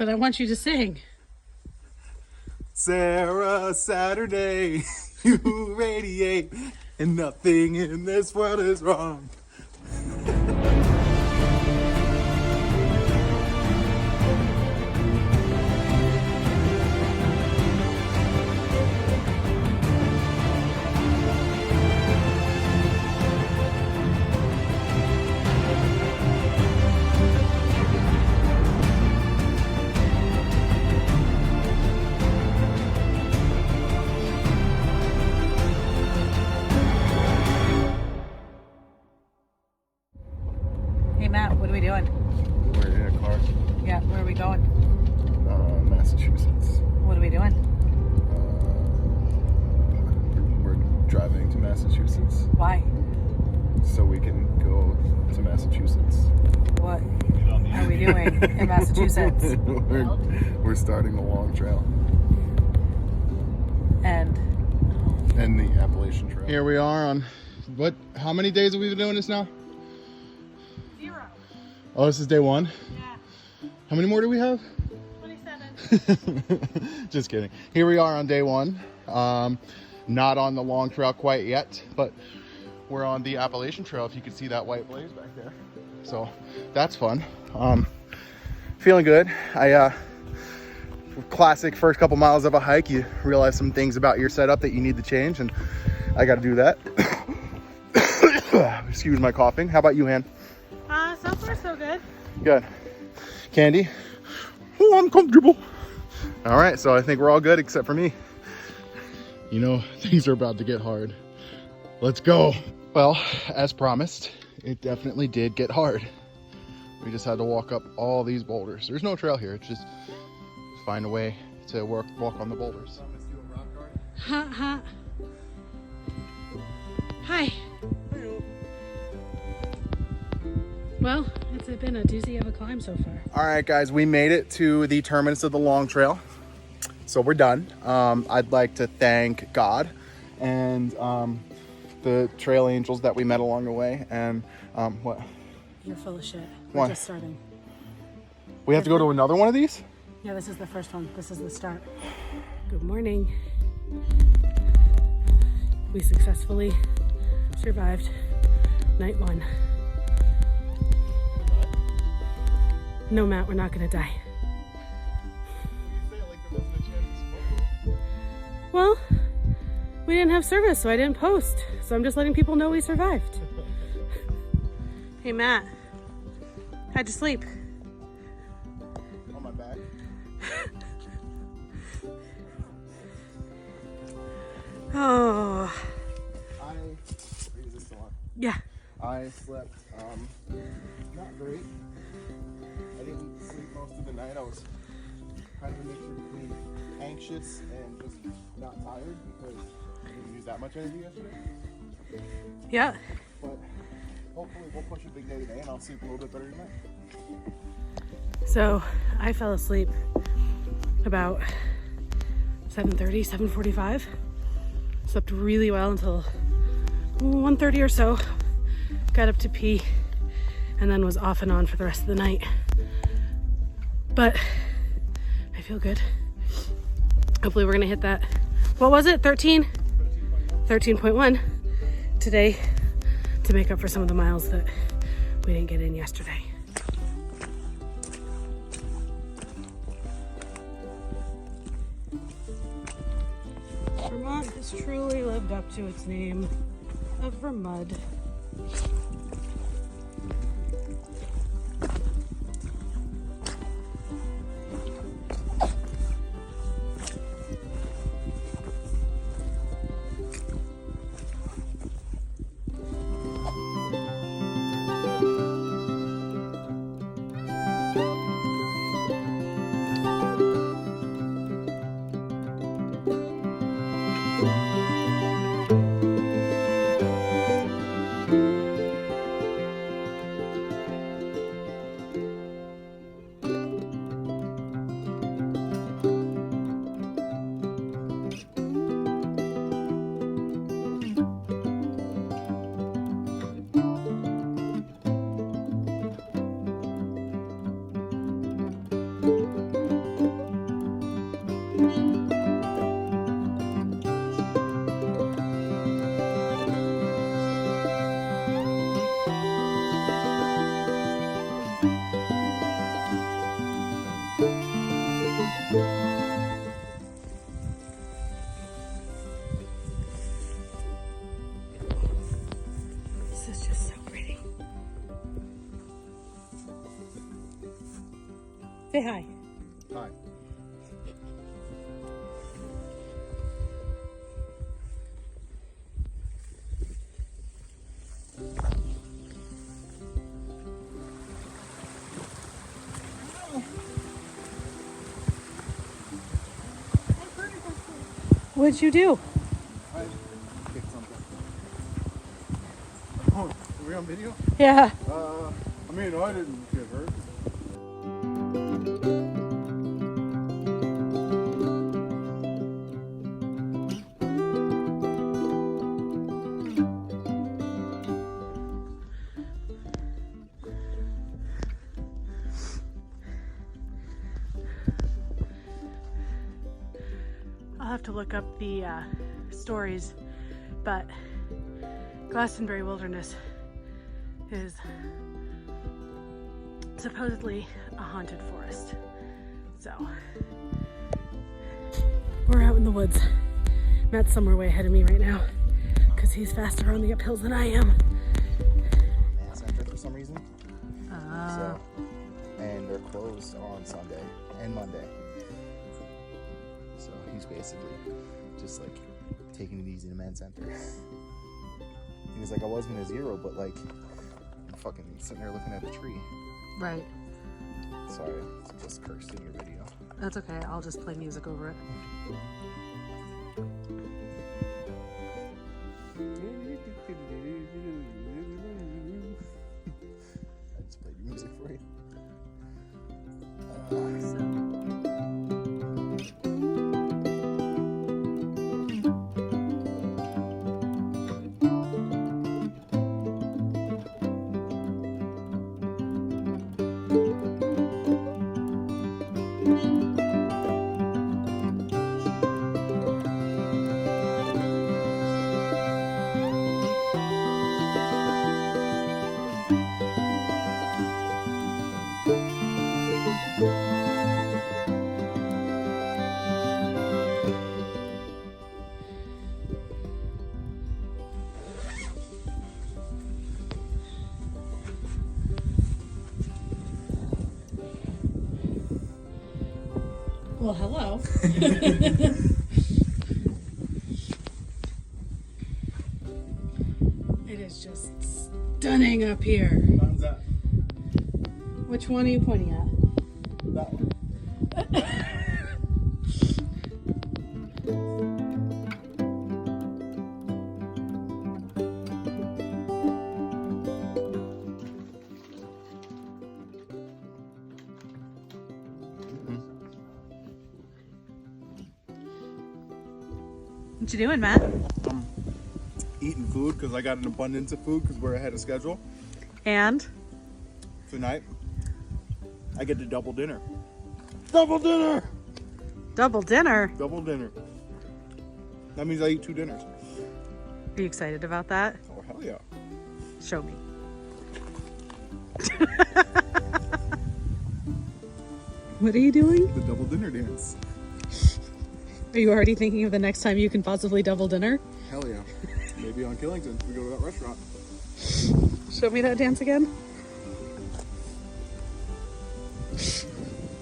But I want you to sing. Sarah, Saturday, you radiate, and nothing in this world is wrong. Hey Matt, what are we doing? We're in a car. Yeah, where are we going? Massachusetts. What are we doing? We're driving to Massachusetts Why? so we can go to Massachusetts. What are we doing in Massachusetts? We're starting the long trail. And The Appalachian Trail. Here we are on how many days have we been doing this now? 0. Oh, this is day 1? Yeah. How many more do we have? 27. Just kidding. Here we are on day 1. Not on the long trail quite yet, but we're on the Appalachian Trail, if you can see that white blaze back there. So that's fun. Feeling good. Classic first couple miles of a hike, you realize some things about your setup that you need to change, and I got to do that. Excuse my coughing. How about you, Han? So far so good. Good. Candy? Oh, I'm comfortable. All right, so I think we're all good except for me. You know, things are about to get hard. Let's go. Well, as promised, it definitely did get hard. We just had to walk up all these boulders. There's no trail here. It's just find a way to walk on the boulders. Hi. Well, it's been a doozy of a climb so far. All right, guys, we made it to the terminus of the long trail. So we're done. I'd like to thank God and the trail angels that we met along the way. And what? You're full of shit. Why? We're just starting. We have to go to another one of these? Yeah, this is the first one. This is the start. Good morning. We successfully survived night 1. No, Matt, we're not gonna die. Well, we didn't have service, so I didn't post. So I'm just letting people know we survived. Hey, Matt. How'd you sleep? On my back. Oh. Is this still on? Yeah. I slept not great. I didn't sleep most of the night. I was kind of a mixture between anxious and just not tired because I didn't use that much energy yesterday. Yeah. But hopefully we'll push a big day today and I'll sleep a little bit better tonight. So I fell asleep about 7:30, 7:45. Slept really well until 1:30 or so. Got up to pee and then was off and on for the rest of the night. But I feel good. Hopefully we're gonna hit that. What was it? 13.1 today to make up for some of the miles that we didn't get in yesterday. Vermont has truly lived up to its name of Vermud. Say hi. Hi. What'd you do? I kicked something. Oh, are we on video? Yeah. I mean, I didn't get hurt. I'll have to look up the stories, but Glastonbury Wilderness is supposedly a haunted forest. So we're out in the woods. Matt's somewhere way ahead of me right now because he's faster on the uphills than I am. Man Center for some reason. So, and they're closed on Sunday and Monday. So he's basically just like taking it easy to Man Center. He was like, I was gonna zero, but like I'm fucking sitting there looking at the tree. Right. Sorry, it's just cursed in your video. That's okay. I'll just play music over it. I just played your music for you. Well, hello. It is just stunning up here. How's that? Which one are you pointing at? That one. What you doing, Matt? I'm eating food because I got an abundance of food because we're ahead of schedule. And Tonight, I get to double dinner. Double dinner! double dinner. Double dinner. That means I eat 2 dinners. Are you excited about that? Oh, hell yeah. Show me. What are you doing? The double dinner dance. Are you already thinking of the next time you can possibly double dinner? Hell yeah. Maybe on Killington if we go to that restaurant. Show me that dance again.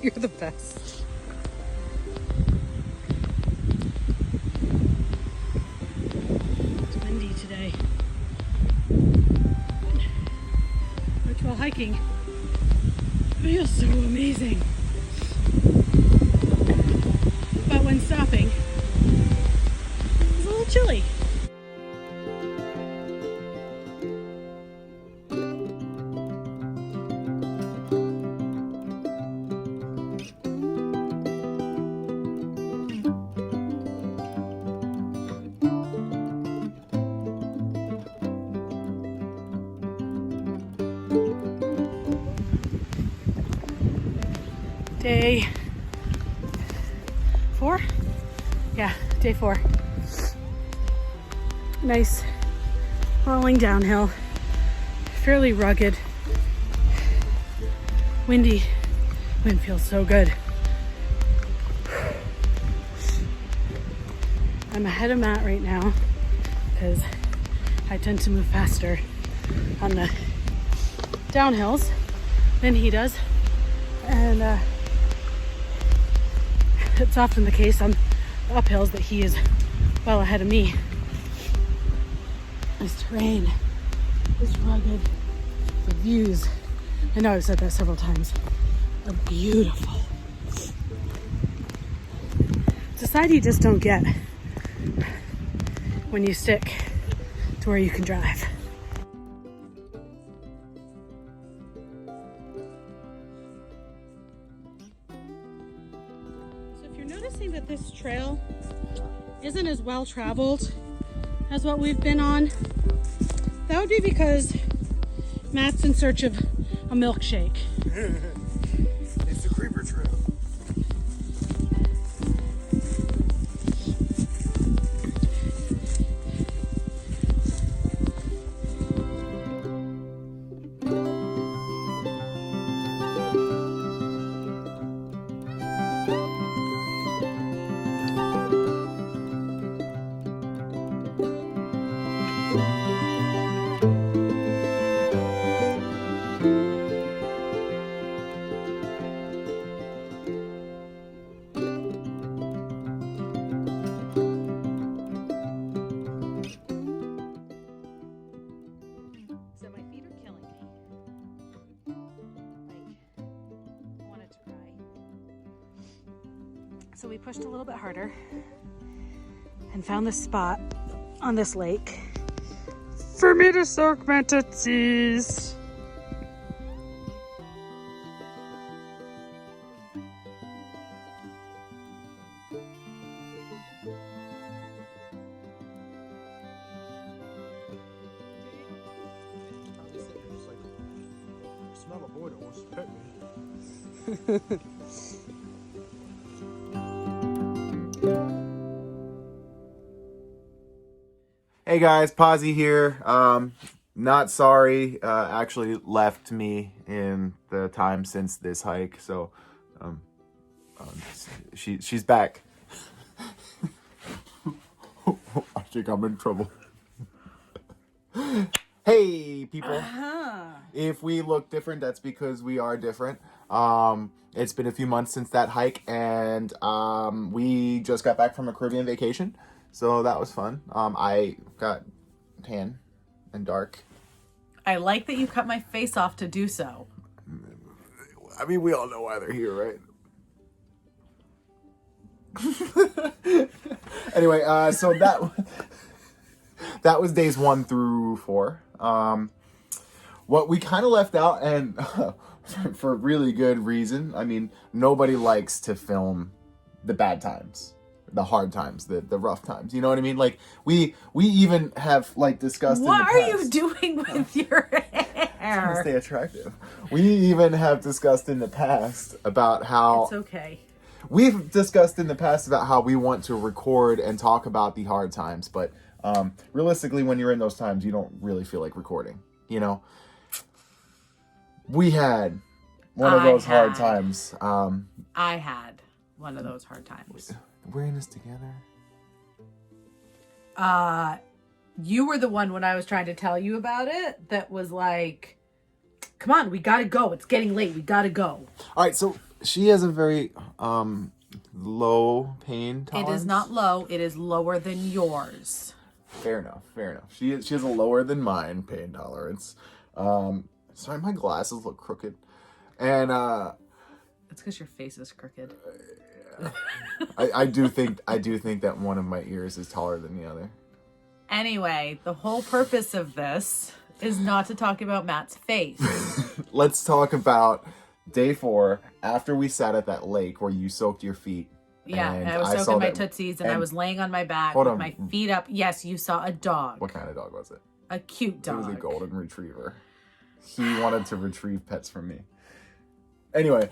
You're the best. It's windy today. Virtual hiking feels so amazing. But when stopping, it's a little chilly. Day 4? Yeah, day 4. Nice rolling downhill, fairly rugged, windy. Wind feels so good. I'm ahead of Matt right now because I tend to move faster on the downhills than he does, and it's often the case on uphills that he is well ahead of me. This terrain is rugged. The views, I know I've said that several times, are beautiful. It's a side you just don't get when you stick to where you can drive. So if you're noticing that this trail isn't as well traveled as what we've been on, that would be because Matt's in search of a milkshake. It's the creeper trail. So my feet are killing me. Like, I wanted to cry. So we pushed a little bit harder and found this spot on this lake for me to soak my tootsies. Smell a boy that wants to pet me. Hey guys, Posy here. Not sorry. Actually left me in the time since this hike, so she's back. I think I'm in trouble. Hey people. If we look different, that's because we are different. It's been a few months since that hike, and we just got back from a Caribbean vacation, so that was fun. I got tan and dark. I like that you cut my face off to do so. I mean, we all know why they're here, right? Anyway, so that was days 1 through 4. What we kind of left out, and for really good reason, I mean, nobody likes to film the bad times, the hard times, the rough times. You know what I mean? Like, we even have, like, discussed in the past. What are you doing with your Trying to stay hair? attractive. We even have discussed in the past about how... It's okay. We've discussed in the past about how we want to record and talk about the hard times, but realistically, when you're in those times, you don't really feel like recording, you know? We had one of those hard times. I had one of those hard times. We're in this together. You were the one when I was trying to tell you about it that was like, come on, we gotta go. It's getting late. We gotta go. All right, so she has a very low pain tolerance. It is not low. It is lower than yours. Fair enough. She has a lower than mine pain tolerance. Sorry, my glasses look crooked. And It's because your face is crooked. I do think that one of my ears is taller than the other. Anyway, the whole purpose of this is not to talk about Matt's face. Let's talk about day 4 after we sat at that lake where you soaked your feet. Yeah, and I was saw soaking my that- tootsies and I was laying on my back Hold with on. my feet up. Yes, you saw a dog. What kind of dog was it? A cute dog. It was a golden retriever. He wanted to retrieve pets from me. Anyway,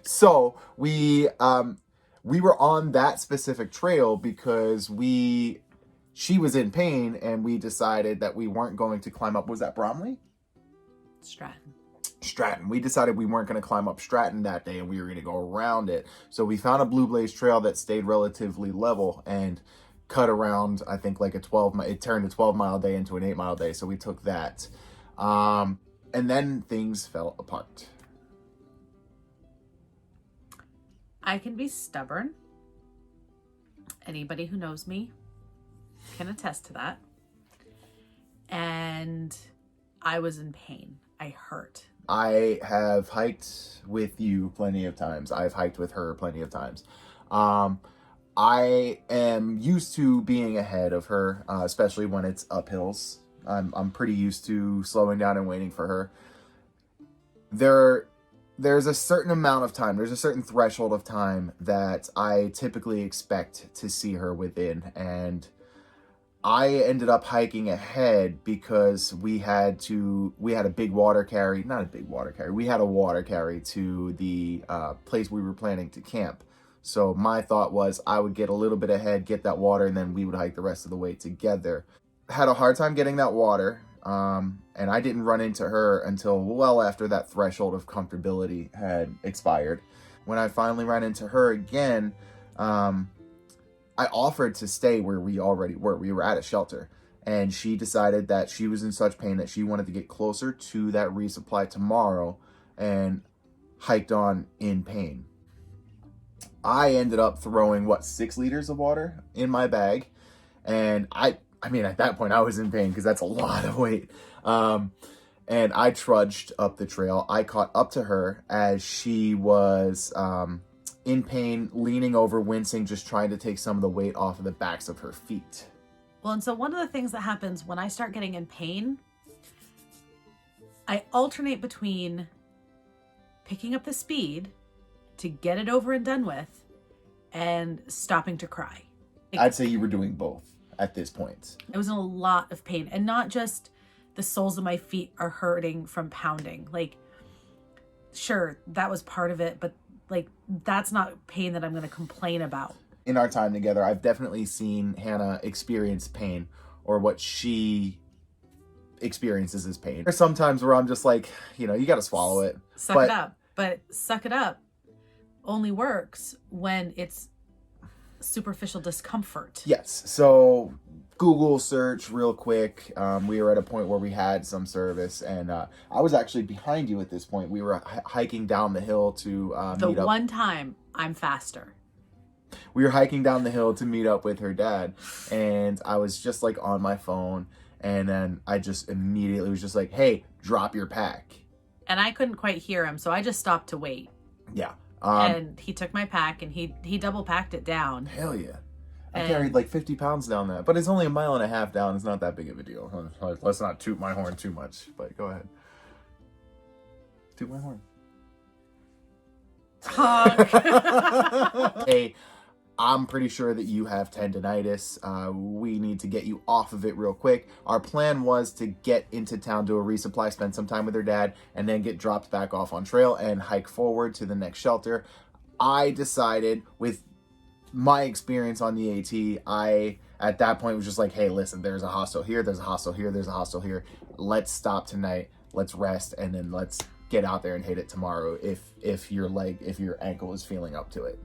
so we were on that specific trail because she was in pain, and we decided that we weren't going to climb up. Was that Bromley? Stratton. We decided we weren't going to climb up Stratton that day, and we were going to go around it. So we found a Blue Blaze trail that stayed relatively level and cut around, I think, like it turned a 12-mile day into an 8-mile day. So we took that. And then things fell apart. I can be stubborn. Anybody who knows me can attest to that. And I was in pain. I hurt. I have hiked with you plenty of times. I've hiked with her plenty of times. I am used to being ahead of her, especially when it's uphills. I'm pretty used to slowing down and waiting for her. There's a certain amount of time, there's a certain threshold of time that I typically expect to see her within, and I ended up hiking ahead because we had a big water carry, not a big water carry, we had a water carry to the place we were planning to camp. So my thought was I would get a little bit ahead, get that water, and then we would hike the rest of the way together. Had a hard time getting that water, and I didn't run into her until well after that threshold of comfortability had expired. When I finally ran into her again, I offered to stay where we already were. We were at a shelter, and she decided that she was in such pain that she wanted to get closer to that resupply tomorrow and hiked on in pain. I ended up throwing 6 liters of water in my bag, and I mean at that point I was in pain because that's a lot of weight. And I trudged up the trail. I caught up to her as she was in pain, leaning over, wincing, just trying to take some of the weight off of the backs of her feet. Well, and so one of the things that happens when I start getting in pain, I alternate between picking up the speed to get it over and done with and stopping to cry. I'd say you were doing both at this point. I was in a lot of pain, and not just the soles of my feet are hurting from pounding. Like, sure, that was part of it, but like, that's not pain that I'm going to complain about. In our time together, I've definitely seen Hannah experience pain, or what she experiences as pain. There's sometimes where I'm just like, you got to swallow it. Suck it up. But suck it up only works when it's superficial discomfort. Yes. So Google search real quick. We were at a point where we had some service, and I was actually behind you at this point. We were hiking down the hill to meet up. One time I'm faster. We were hiking down the hill to meet up with her dad, and I was just like on my phone, and then I just immediately was just like, hey, drop your pack. And I couldn't quite hear him, so I just stopped to wait. Yeah. And he took my pack, and he double packed it down. Hell yeah. I carried like 50 pounds down that, but it's only 1.5 miles down. It's not that big of a deal. Let's not toot my horn too much, but go ahead. Toot my horn. Hey, I'm pretty sure that you have tendonitis. We need to get you off of it real quick. Our plan was to get into town, do a resupply, spend some time with her dad, and then get dropped back off on trail and hike forward to the next shelter. I decided, with my experience on the AT, I at that point was just like, hey, listen, there's a hostel here, there's a hostel here, there's a hostel here. Let's stop tonight, let's rest, and then let's get out there and hit it tomorrow if your ankle is feeling up to it,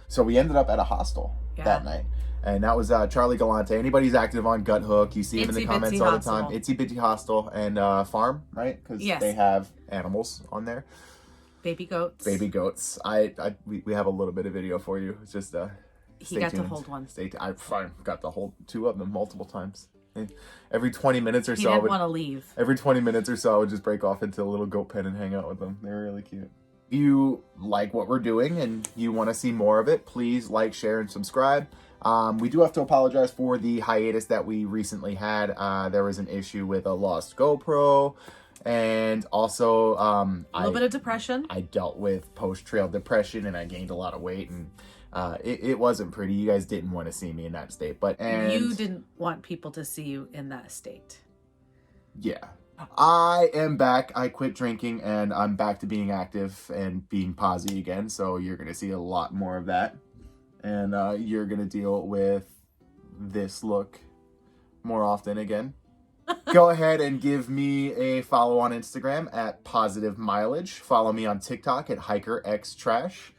So we ended up at a hostel that night, and that was Charlie Galante. Anybody's active on Gut Hook, you see him in the comments all the time. Itsy Bitsy Hostel and Farm, right? Because they have animals on there. Baby goats. We have a little bit of video for you. It's just he got to hold one. I got to hold 2 of them multiple times. Every 20 minutes or so, he didn't want to leave. Every 20 minutes or so, I would just break off into a little goat pen and hang out with them. They were really cute. If you like what we're doing and you want to see more of it, please like, share, and subscribe. We do have to apologize for the hiatus that we recently had. There was an issue with a lost GoPro, and also a little bit of depression. I dealt with post-trail depression, and I gained a lot of weight, and it wasn't pretty. You guys didn't want to see me in that state, and you didn't want people to see you in that state. Yeah. I am back. I quit drinking, and I'm back to being active and being posy again, so you're going to see a lot more of that. And you're going to deal with this look more often again. Go ahead and give me a follow on Instagram at Positive Mileage. Follow me on TikTok at HikerXTrash.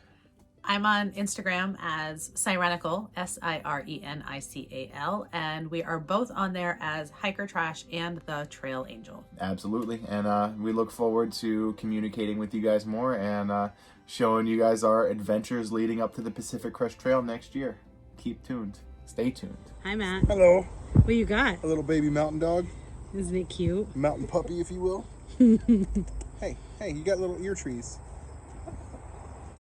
I'm on Instagram as Sirenical, Sirenical, and we are both on there as Hiker Trash and the Trail Angel. Absolutely, and we look forward to communicating with you guys more, and showing you guys our adventures leading up to the Pacific Crest Trail next year. Keep tuned. Stay tuned. Hi, Matt. Hello. What you got? A little baby mountain dog. Isn't it cute? Mountain puppy, if you will. Hey, you got little ear trees.